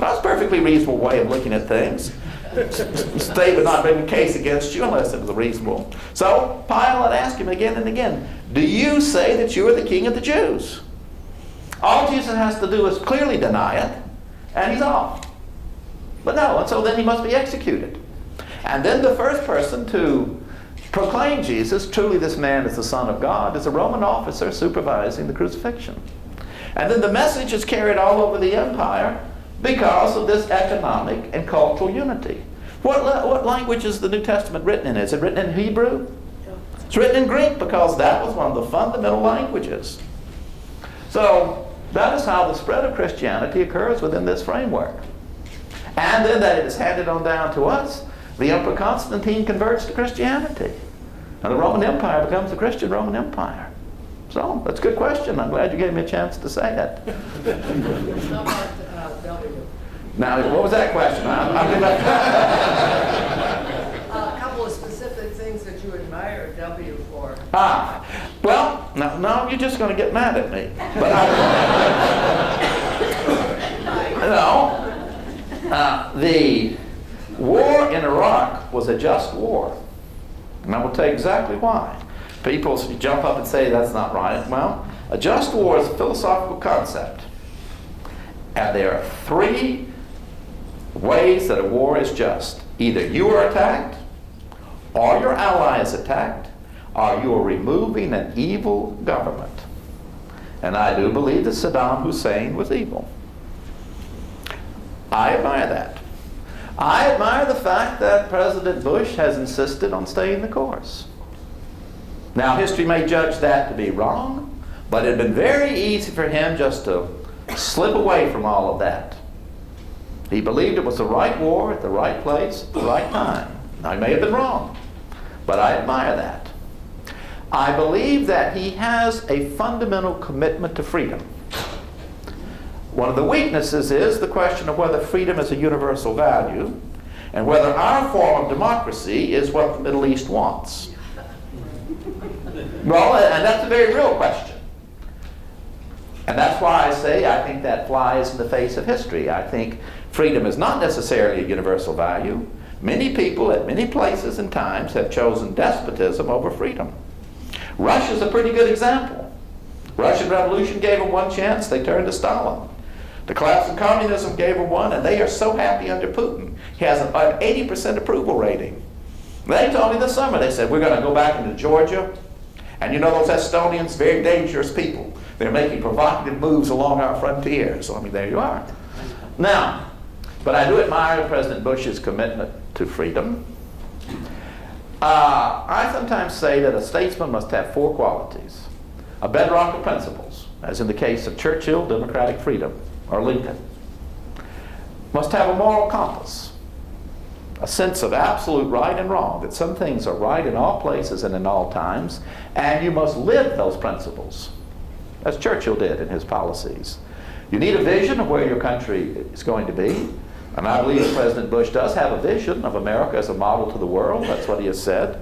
That's a perfectly reasonable way of looking at things. State would not bring a case against you unless it was reasonable. So Pilate asked him again and again, do you say that you are the king of the Jews? All Jesus has to do is clearly deny it, and he's off. But no, and so then he must be executed. And then the first person to proclaim Jesus, truly this man is the Son of God, is a Roman officer supervising the crucifixion. And then the message is carried all over the empire because of this economic and cultural unity. What language is the New Testament written in? Is it written in Hebrew? It's written in Greek because that was one of the fundamental languages. So that is how the spread of Christianity occurs within this framework. And then that it is handed on down to us. The Emperor Constantine converts to Christianity. And the Roman Empire becomes the Christian Roman Empire. So, that's a good question. I'm glad you gave me a chance to say it. Now, what was that question? A couple of specific things that you admire W for. Well, no, you're just going to get mad at me. But the war in Iraq was a just war. And I will tell you exactly why. People jump up and say that's not right. Well, a just war is a philosophical concept. And there are three ways that a war is just. Either you are attacked, or your ally is attacked, or you are removing an evil government. And I do believe that Saddam Hussein was evil. I admire that. I admire the fact that President Bush has insisted on staying the course. Now, history may judge that to be wrong, but it had been very easy for him just to slip away from all of that. He believed it was the right war at the right place at the right time. I may have been wrong, but I admire that. I believe that he has a fundamental commitment to freedom. One of the weaknesses is the question of whether freedom is a universal value and whether our form of democracy is what the Middle East wants. Well, and that's a very real question. And that's why I say I think that flies in the face of history. I think freedom is not necessarily a universal value. Many people at many places and times have chosen despotism over freedom. Russia's a pretty good example. Russian Revolution gave them one chance, they turned to Stalin. The collapse of communism gave them one, and they are so happy under Putin. He has an 80% approval rating. They told me this summer, they said, we're going to go back into Georgia, and you know those Estonians, very dangerous people. They're making provocative moves along our frontiers. So, I mean, there you are. Now, but I do admire President Bush's commitment to freedom. I sometimes say that a statesman must have four qualities. A bedrock of principles, as in the case of Churchill, democratic freedom, or Lincoln. Must have a moral compass, a sense of absolute right and wrong, that some things are right in all places and in all times, and you must live those principles, as Churchill did in his policies. You need a vision of where your country is going to be, and I believe President Bush does have a vision of America as a model to the world. That's what he has said,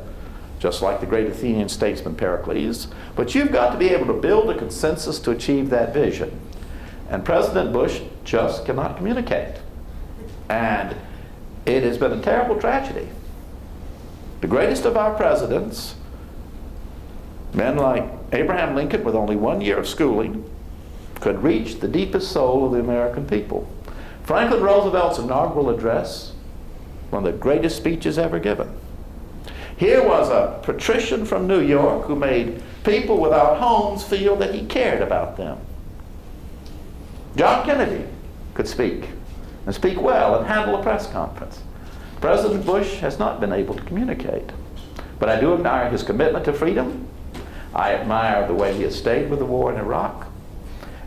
just like the great Athenian statesman Pericles. But you've got to be able to build a consensus to achieve that vision. And President Bush just cannot communicate. And it has been a terrible tragedy. The greatest of our presidents, men like Abraham Lincoln with only 1 year of schooling, could reach the deepest soul of the American people. Franklin Roosevelt's inaugural address, one of the greatest speeches ever given. Here was a patrician from New York who made people without homes feel that he cared about them. John Kennedy could speak, and speak well, and handle a press conference. President Bush has not been able to communicate. But I do admire his commitment to freedom. I admire the way he has stayed with the war in Iraq.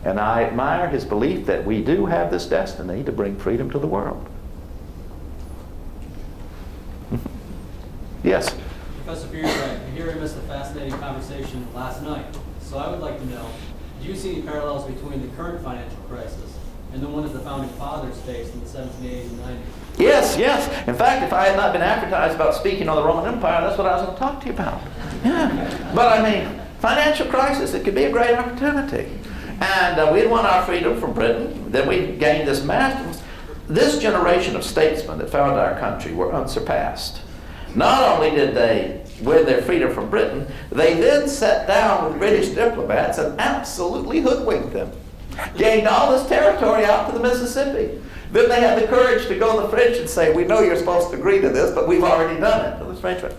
And I admire his belief that we do have this destiny to bring freedom to the world. Yes? Professor Fears, I hear we missed a fascinating conversation last night. So I would like to know, do you see any parallels between the current financial crisis and the one that the Founding Fathers faced in the 1780s and 90s? Yes, yes. In fact, if I had not been advertised about speaking on the Roman Empire, that's what I was going to talk to you about. Yeah. But I mean, financial crisis, it could be a great opportunity. And we had won our freedom from Britain. Then we gained this massive. This generation of statesmen that founded our country were unsurpassed. Not only did they win their freedom from Britain, they then sat down with British diplomats and absolutely hoodwinked them. Gained all this territory out to the Mississippi. Then they had the courage to go to the French and say, we know you're supposed to agree to this, but we've already done it. And the French went,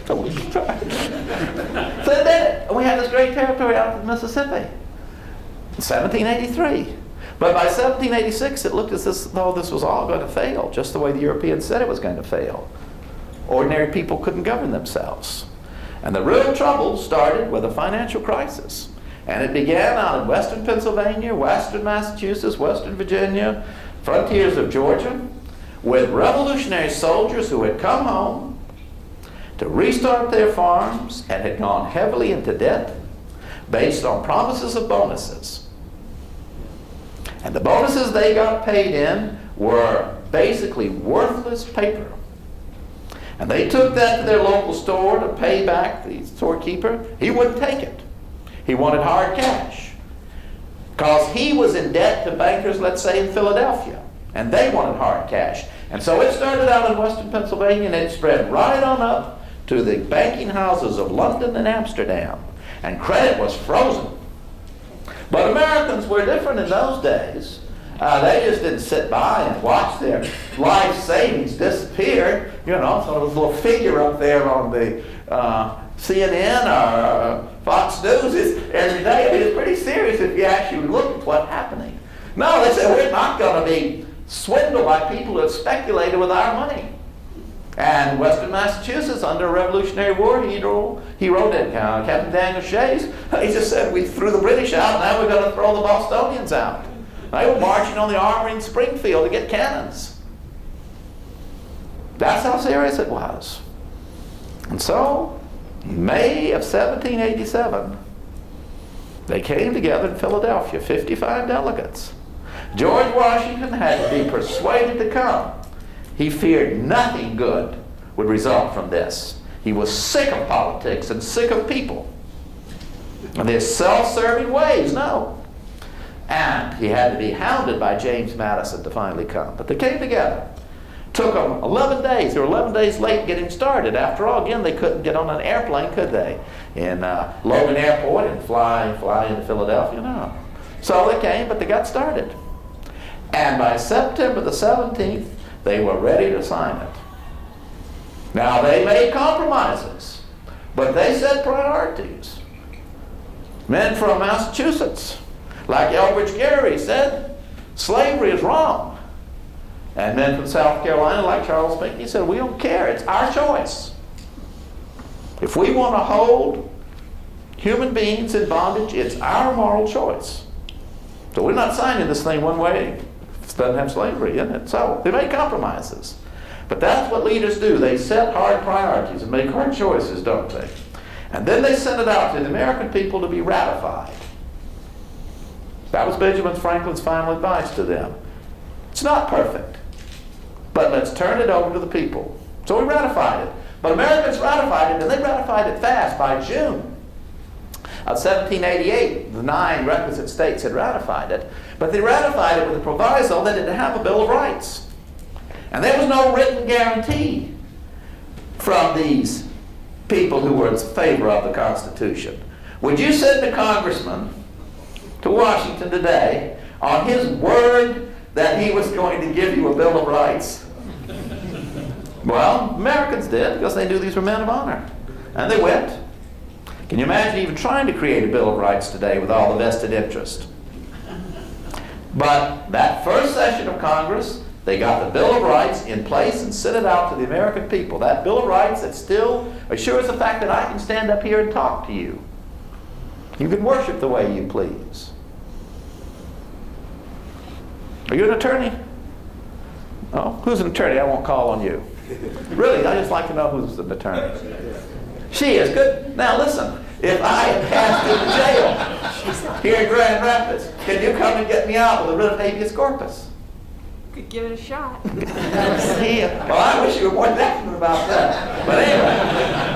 so we can try. So they did it. And we had this great territory out to the Mississippi. 1783. But by 1786, it looked as though this was all going to fail, just the way the Europeans said it was going to fail. Ordinary people couldn't govern themselves. And the real trouble started with a financial crisis. And it began out in western Pennsylvania, western Massachusetts, western Virginia, frontiers of Georgia, with revolutionary soldiers who had come home to restart their farms and had gone heavily into debt based on promises of bonuses. And the bonuses they got paid in were basically worthless paper. And they took that to their local store to pay back the storekeeper. He wouldn't take it. He wanted hard cash. Because he was in debt to bankers, let's say, in Philadelphia. And they wanted hard cash. And so it started out in western Pennsylvania and it spread right on up to the banking houses of London and Amsterdam. And credit was frozen. But Americans were different in those days. They just didn't sit by and watch their life savings disappear. You know, sort of a little figure up there on the CNN or Fox News every day. I mean, it's pretty serious if you actually look at what's happening. No, they said, we're not going to be swindled by people who have speculated with our money. And western Massachusetts, under a Revolutionary War hero Captain Daniel Shays, he just said, we threw the British out, now we're going to throw the Bostonians out. They were marching on the armory in Springfield to get cannons. That's how serious it was. And so, May of 1787, they came together in Philadelphia, 55 delegates. George Washington had to be persuaded to come. He feared nothing good would result from this. He was sick of politics and sick of people. And their self-serving ways, no. And he had to be hounded by James Madison to finally come. But they came together. Took them 11 days. They were 11 days late getting started. After all, again, they couldn't get on an airplane, could they? In Logan Airport and fly into Philadelphia? No. So they came, but they got started. And by September the 17th, they were ready to sign it. Now, they made compromises, but they set priorities. Men from Massachusetts, like Elbridge Gerry, said, slavery is wrong. And men from South Carolina, like Charles Pinckney, said, we don't care, it's our choice. If we want to hold human beings in bondage, it's our moral choice. So we're not signing this thing one way. It doesn't have slavery in it. So they made compromises. But that's what leaders do. They set hard priorities and make hard choices, don't they? And then they sent it out to the American people to be ratified. That was Benjamin Franklin's final advice to them. It's not perfect, but let's turn it over to the people. So we ratified it. But Americans ratified it, and they ratified it fast. By June of 1788, the 9 requisite states had ratified it, but they ratified it with a proviso that it didn't have a Bill of Rights. And there was no written guarantee from these people who were in favor of the Constitution. Would you send a congressman to Washington today on his word that he was going to give you a Bill of Rights? Well, Americans did, because they knew these were men of honor. And they went. Can you imagine even trying to create a Bill of Rights today with all the vested interest? But that first session of Congress, they got the Bill of Rights in place and sent it out to the American people. That Bill of Rights that still assures the fact that I can stand up here and talk to you. You can worship the way you please. Are you an attorney? Oh, who's an attorney? I won't call on you. Really, I just like to know who's an attorney. She is. Good. Now listen, if I am cast into jail here in Grand Rapids, can you come and get me out with a writ of habeas corpus? Could give it a shot. Well, I wish you were more definite about that. But anyway,